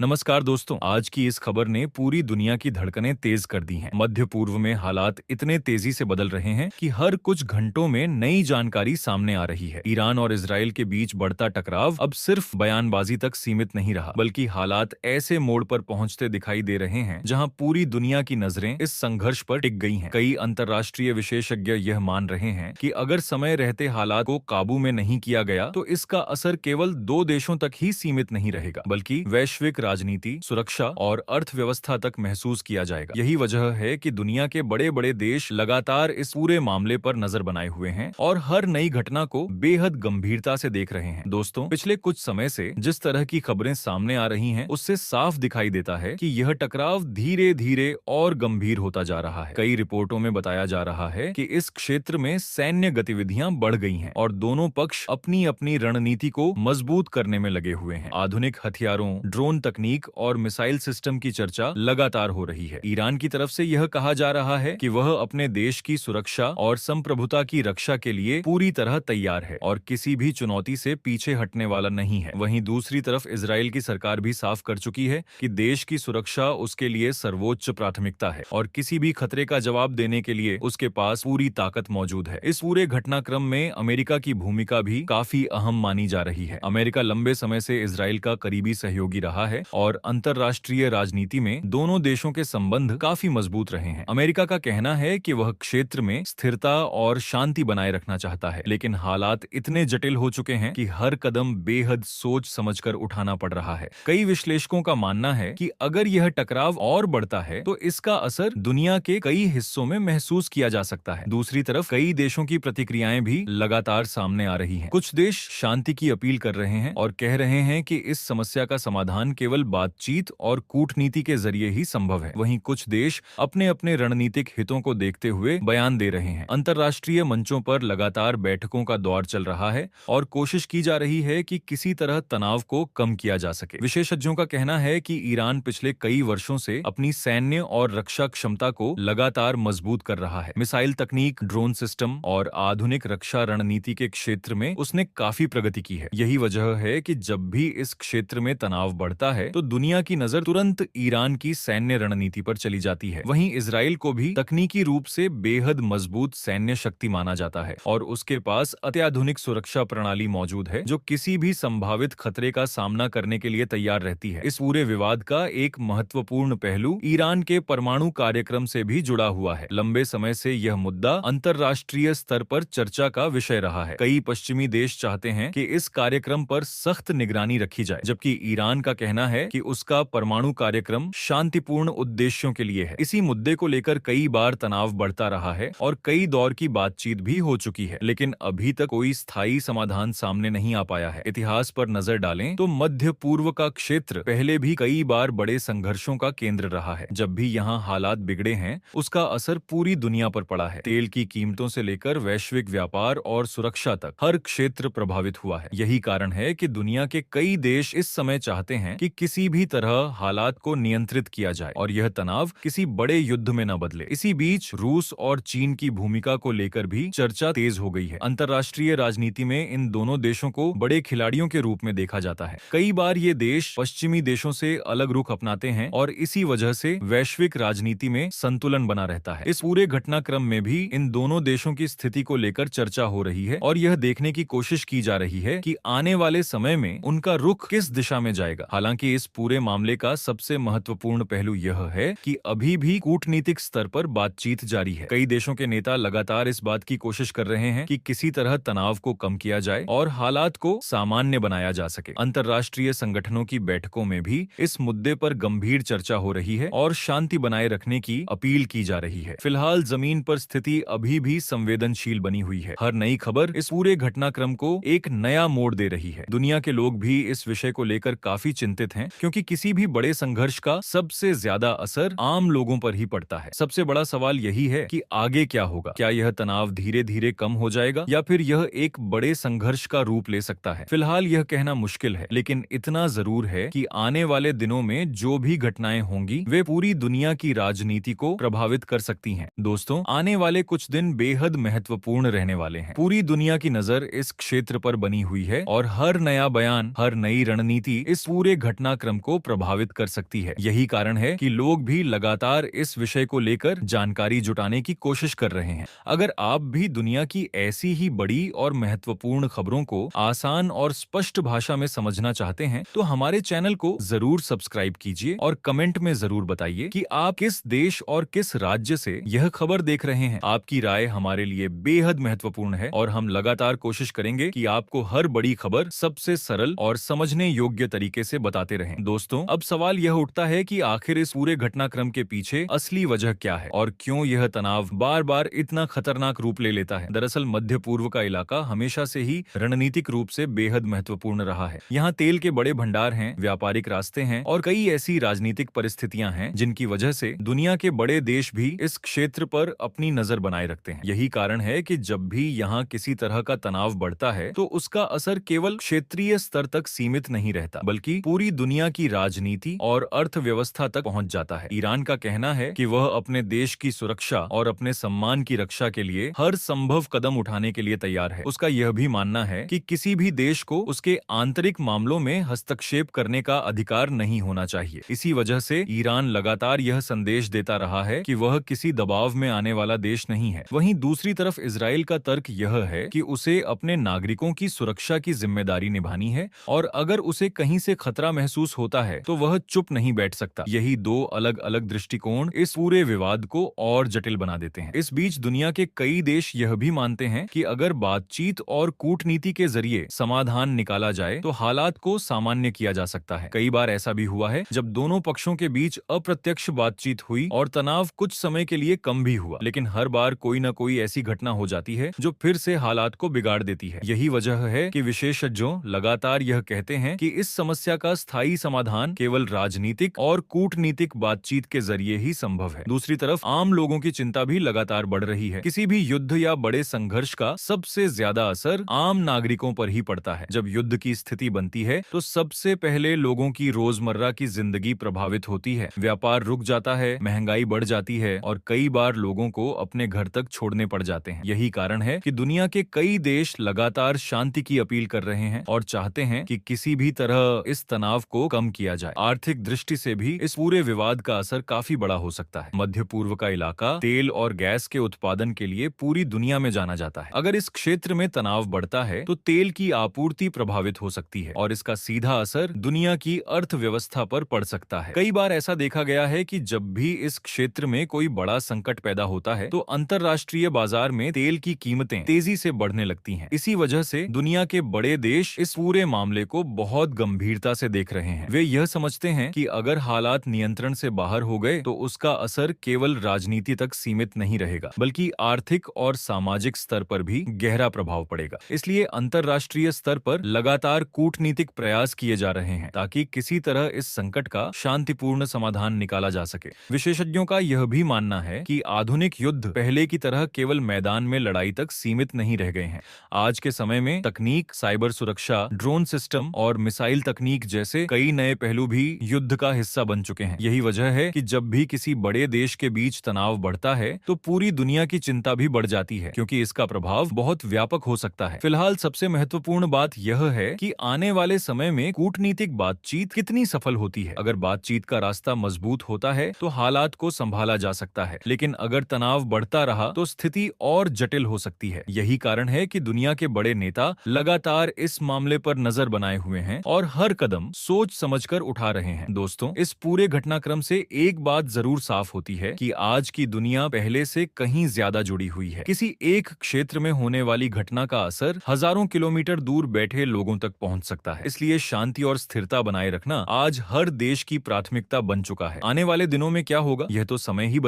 नमस्कार दोस्तों, आज की इस खबर ने पूरी दुनिया की धड़कनें तेज कर दी हैं। मध्य पूर्व में हालात इतने तेजी से बदल रहे हैं कि हर कुछ घंटों में नई जानकारी सामने आ रही है। ईरान और इजराइल के बीच बढ़ता टकराव अब सिर्फ बयानबाजी तक सीमित नहीं रहा, बल्कि हालात ऐसे मोड़ पर पहुंचते दिखाई दे रहे हैं जहां पूरी दुनिया की नजरें इस संघर्ष पर टिक गई हैं। कई अंतर्राष्ट्रीय विशेषज्ञ यह मान रहे हैं कि अगर समय रहते हालात को काबू में नहीं किया गया तो इसका असर केवल दो देशों तक ही सीमित नहीं रहेगा, बल्कि वैश्विक राजनीति, सुरक्षा और अर्थव्यवस्था तक महसूस किया जाएगा। यही वजह है कि दुनिया के बड़े बड़े देश लगातार इस पूरे मामले पर नजर बनाए हुए हैं और हर नई घटना को बेहद गंभीरता से देख रहे हैं। दोस्तों, पिछले कुछ समय से जिस तरह की खबरें सामने आ रही हैं, उससे साफ दिखाई देता है कि यह टकराव धीरे धीरे और गंभीर होता जा रहा है। कई रिपोर्टों में बताया जा रहा है कि इस क्षेत्र में सैन्य गतिविधियां बढ़ गई हैं और दोनों पक्ष अपनी अपनी रणनीति को मजबूत करने में लगे हुए हैं। आधुनिक हथियारों, ड्रोन तकनीक और मिसाइल सिस्टम की चर्चा लगातार हो रही है। ईरान की तरफ से यह कहा जा रहा है कि वह अपने देश की सुरक्षा और संप्रभुता की रक्षा के लिए पूरी तरह तैयार है और किसी भी चुनौती से पीछे हटने वाला नहीं है। वहीं दूसरी तरफ इजराइल की सरकार भी साफ कर चुकी है कि देश की सुरक्षा उसके लिए सर्वोच्च प्राथमिकता है और किसी भी खतरे का जवाब देने के लिए उसके पास पूरी ताकत मौजूद है। इस पूरे घटनाक्रम में अमेरिका की भूमिका भी काफी अहम मानी जा रही है। अमेरिका लंबे समय से इजराइल का करीबी सहयोगी रहा है और अंतर्राष्ट्रीय राजनीति में दोनों देशों के संबंध काफी मजबूत रहे हैं। अमेरिका का कहना है कि वह क्षेत्र में स्थिरता और शांति बनाए रखना चाहता है, लेकिन हालात इतने जटिल हो चुके हैं कि हर कदम बेहद सोच समझकर उठाना पड़ रहा है। कई विश्लेषकों का मानना है कि अगर यह टकराव और बढ़ता है तो इसका असर दुनिया के कई हिस्सों में महसूस किया जा सकता है। दूसरी तरफ कई देशों की प्रतिक्रियाएं भी लगातार सामने आ रही हैं। कुछ देश शांति की अपील कर रहे हैं और कह रहे हैं कि इस समस्या का समाधान केवल बातचीत और कूटनीति के जरिए ही संभव है। वहीं कुछ देश अपने अपने रणनीतिक हितों को देखते हुए बयान दे रहे हैं। अंतर्राष्ट्रीय मंचों पर लगातार बैठकों का दौर चल रहा है और कोशिश की जा रही है कि किसी तरह तनाव को कम किया जा सके। विशेषज्ञों का कहना है कि ईरान पिछले कई वर्षों से अपनी सैन्य और रक्षा क्षमता को लगातार मजबूत कर रहा है। मिसाइल तकनीक, ड्रोन सिस्टम और आधुनिक रक्षा रणनीति के क्षेत्र में उसने काफी प्रगति की है। यही वजह है कि जब भी इस क्षेत्र में तनाव बढ़ता है तो दुनिया की नजर तुरंत ईरान की सैन्य रणनीति पर चली जाती है। वहीं इजराइल को भी तकनीकी रूप से बेहद मजबूत सैन्य शक्ति माना जाता है और उसके पास अत्याधुनिक सुरक्षा प्रणाली मौजूद है जो किसी भी संभावित खतरे का सामना करने के लिए तैयार रहती है। इस पूरे विवाद का एक महत्वपूर्ण पहलू ईरान के परमाणु कार्यक्रम से भी जुड़ा हुआ है। लंबे समय से यह मुद्दा अंतर्राष्ट्रीय स्तर पर चर्चा का विषय रहा है। कई पश्चिमी देश चाहते हैं कि इस कार्यक्रम पर सख्त निगरानी रखी जाए, जबकि ईरान का कहना है कि उसका परमाणु कार्यक्रम शांतिपूर्ण उद्देश्यों के लिए है। इसी मुद्दे को लेकर कई बार तनाव बढ़ता रहा है और कई दौर की बातचीत भी हो चुकी है, लेकिन अभी तक कोई स्थायी समाधान सामने नहीं आ पाया है। इतिहास पर नजर डालें तो मध्य पूर्व का क्षेत्र पहले भी कई बार बड़े संघर्षों का केंद्र रहा है। जब भी यहाँ हालात बिगड़े हैं, उसका असर पूरी दुनिया पर पड़ा है। तेल की कीमतों से लेकर वैश्विक व्यापार और सुरक्षा तक हर क्षेत्र प्रभावित हुआ है। यही कारण है कि दुनिया के कई देश इस समय चाहते हैं कि किसी भी तरह हालात को नियंत्रित किया जाए और यह तनाव किसी बड़े युद्ध में न बदले। इसी बीच रूस और चीन की भूमिका को लेकर भी चर्चा तेज हो गई है। अंतर्राष्ट्रीय राजनीति में इन दोनों देशों को बड़े खिलाड़ियों के रूप में देखा जाता है। कई बार ये देश पश्चिमी देशों से अलग रुख अपनाते हैं और इसी वजह से वैश्विक राजनीति में संतुलन बना रहता है। इस पूरे घटनाक्रम में भी इन दोनों देशों की स्थिति को लेकर चर्चा हो रही है और यह देखने की कोशिश की जा रही है कि आने वाले समय में उनका रुख किस दिशा में जाएगा। हालांकि इस पूरे मामले का सबसे महत्वपूर्ण पहलू यह है कि अभी भी कूटनीतिक स्तर पर बातचीत जारी है। कई देशों के नेता लगातार इस बात की कोशिश कर रहे हैं कि किसी तरह तनाव को कम किया जाए और हालात को सामान्य बनाया जा सके। अंतर्राष्ट्रीय संगठनों की बैठकों में भी इस मुद्दे पर गंभीर चर्चा हो रही है और शांति बनाए रखने की अपील की जा रही है। फिलहाल जमीन पर स्थिति अभी भी संवेदनशील बनी हुई है। हर नई खबर इस पूरे घटनाक्रम को एक नया मोड़ दे रही है। दुनिया के लोग भी इस विषय को लेकर काफी चिंतित हैं, क्योंकि किसी भी बड़े संघर्ष का सबसे ज्यादा असर आम लोगों पर ही पड़ता है। सबसे बड़ा सवाल यही है कि आगे क्या होगा। क्या यह तनाव धीरे धीरे कम हो जाएगा या फिर यह एक बड़े संघर्ष का रूप ले सकता है। फिलहाल यह कहना मुश्किल है, लेकिन इतना जरूर है कि आने वाले दिनों में जो भी घटनाएं होंगी वे पूरी दुनिया की राजनीति को प्रभावित कर सकती हैं। दोस्तों, आने वाले कुछ दिन बेहद महत्वपूर्ण रहने वाले हैं। पूरी दुनिया की नजर इस क्षेत्र पर बनी हुई है और हर नया बयान, हर नई रणनीति इस पूरे घटना घटनाक्रम को प्रभावित कर सकती है। यही कारण है कि लोग भी लगातार इस विषय को लेकर जानकारी जुटाने की कोशिश कर रहे हैं। अगर आप भी दुनिया की ऐसी ही बड़ी और महत्वपूर्ण खबरों को आसान और स्पष्ट भाषा में समझना चाहते हैं, तो हमारे चैनल को जरूर सब्सक्राइब कीजिए और कमेंट में जरूर बताइए कि आप किस देश और किस राज्य से यह खबर देख रहे हैं। आपकी राय हमारे लिए बेहद महत्वपूर्ण है और हम लगातार कोशिश करेंगे कि आपको हर बड़ी खबर सबसे सरल और समझने योग्य तरीके से बताते रहें। दोस्तों, अब सवाल यह उठता है कि आखिर इस पूरे घटनाक्रम के पीछे असली वजह क्या है और क्यों यह तनाव बार बार इतना खतरनाक रूप ले लेता है। दरअसल मध्य पूर्व का इलाका हमेशा से ही रणनीतिक रूप से बेहद महत्वपूर्ण रहा है। यहाँ तेल के बड़े भंडार हैं, व्यापारिक रास्ते हैं और कई ऐसी राजनीतिक परिस्थितियां हैं जिनकी वजह से दुनिया के बड़े देश भी इस क्षेत्र पर अपनी नजर बनाए रखते हैं। यही कारण है कि जब भी यहाँ किसी तरह का तनाव बढ़ता है तो उसका असर केवल क्षेत्रीय स्तर तक सीमित नहीं रहता, बल्कि पूरी दुनिया की राजनीति और अर्थव्यवस्था तक पहुंच जाता है। ईरान का कहना है कि वह अपने देश की सुरक्षा और अपने सम्मान की रक्षा के लिए हर संभव कदम उठाने के लिए तैयार है। उसका यह भी मानना है कि किसी भी देश को उसके आंतरिक मामलों में हस्तक्षेप करने का अधिकार नहीं होना चाहिए। इसी वजह से ईरान लगातार यह संदेश देता रहा है कि वह किसी दबाव में आने वाला देश नहीं है। वहीं दूसरी तरफ इजराइल का तर्क यह है कि उसे अपने नागरिकों की सुरक्षा की जिम्मेदारी निभानी है और अगर उसे कहीं से खतरा महसूस होता है तो वह चुप नहीं बैठ सकता। यही दो अलग अलग दृष्टिकोण इस पूरे विवाद को और जटिल बना देते हैं। इस बीच दुनिया के कई देश यह भी मानते हैं कि अगर बातचीत और कूटनीति के जरिए समाधान निकाला जाए तो हालात को सामान्य किया जा सकता है। कई बार ऐसा भी हुआ है जब दोनों पक्षों के बीच अप्रत्यक्ष बातचीत हुई और तनाव कुछ समय के लिए कम भी हुआ, लेकिन हर बार कोई न कोई ऐसी घटना हो जाती है जो फिर से हालात को बिगाड़ देती है। यही वजह है कि विशेषज्ञों लगातार यह कहते हैं कि इस समस्या का स्थायी समाधान केवल राजनीतिक और कूटनीतिक बातचीत के जरिए ही संभव है। दूसरी तरफ आम लोगों की चिंता भी लगातार बढ़ रही है। किसी भी युद्ध या बड़े संघर्ष का सबसे ज्यादा असर आम नागरिकों पर ही पड़ता है। जब युद्ध की स्थिति बनती है तो सबसे पहले लोगों की रोजमर्रा की जिंदगी प्रभावित होती है। व्यापार रुक जाता है, महंगाई बढ़ जाती है और कई बार लोगों को अपने घर तक छोड़ने पड़ जाते हैं। यही कारण है कि दुनिया के कई देश लगातार शांति की अपील कर रहे हैं और चाहते हैं कि किसी भी तरह इस तनाव को कम किया जाए। आर्थिक दृष्टि से भी इस पूरे विवाद का असर काफी बड़ा हो सकता है। मध्य पूर्व का इलाका तेल और गैस के उत्पादन के लिए पूरी दुनिया में जाना जाता है। अगर इस क्षेत्र में तनाव बढ़ता है तो तेल की आपूर्ति प्रभावित हो सकती है और इसका सीधा असर दुनिया की अर्थव्यवस्था पर पड़ सकता है। कई बार ऐसा देखा गया है कि जब भी इस क्षेत्र में कोई बड़ा संकट पैदा होता है तो अंतरराष्ट्रीय बाजार में तेल की कीमतें तेजी से बढ़ने लगती हैं। इसी वजह से दुनिया के बड़े देश इस पूरे मामले को बहुत गंभीरता से देख रहे हैं। वे यह समझते हैं कि अगर हालात नियंत्रण से बाहर हो गए तो उसका असर केवल राजनीति तक सीमित नहीं रहेगा, बल्कि आर्थिक और सामाजिक स्तर पर भी गहरा प्रभाव पड़ेगा। इसलिए अंतरराष्ट्रीय स्तर पर लगातार कूटनीतिक प्रयास किए जा रहे हैं ताकि किसी तरह इस संकट का शांतिपूर्ण समाधान निकाला जा सके। विशेषज्ञों का यह भी मानना है कि आधुनिक युद्ध पहले की तरह केवल मैदान में लड़ाई तक सीमित नहीं रह गए हैं। आज के समय में तकनीक, साइबर सुरक्षा, ड्रोन सिस्टम और मिसाइल तकनीक जैसे कई नए पहलू भी युद्ध का हिस्सा बन चुके हैं। यही वजह है कि जब भी किसी बड़े देश के बीच तनाव बढ़ता है तो पूरी दुनिया की चिंता भी बढ़ जाती है, क्योंकि इसका प्रभाव बहुत व्यापक हो सकता है। फिलहाल सबसे महत्वपूर्ण बात यह है कि आने वाले समय में कूटनीतिक बातचीत कितनी सफल होती है। अगर बातचीत का रास्ता मजबूत होता है तो हालात को संभाला जा सकता है, लेकिन अगर तनाव बढ़ता रहा तो स्थिति और जटिल हो सकती है। यही कारण है कि दुनिया के बड़े नेता लगातार इस मामले पर नजर बनाए हुए हैं और हर कदम सोच समझकर उठा रहे हैं। दोस्तों, इस पूरे घटनाक्रम से एक बात जरूर साफ होती है कि आज की दुनिया पहले से कहीं ज्यादा जुड़ी हुई है। किसी एक क्षेत्र में होने वाली घटना का असर हजारों किलोमीटर दूर बैठे लोगों तक पहुंच सकता है। इसलिए शांति और स्थिरता बनाए रखना आज हर देश की प्राथमिकता बन चुका है। आने वाले दिनों में क्या होगा यह तो समय ही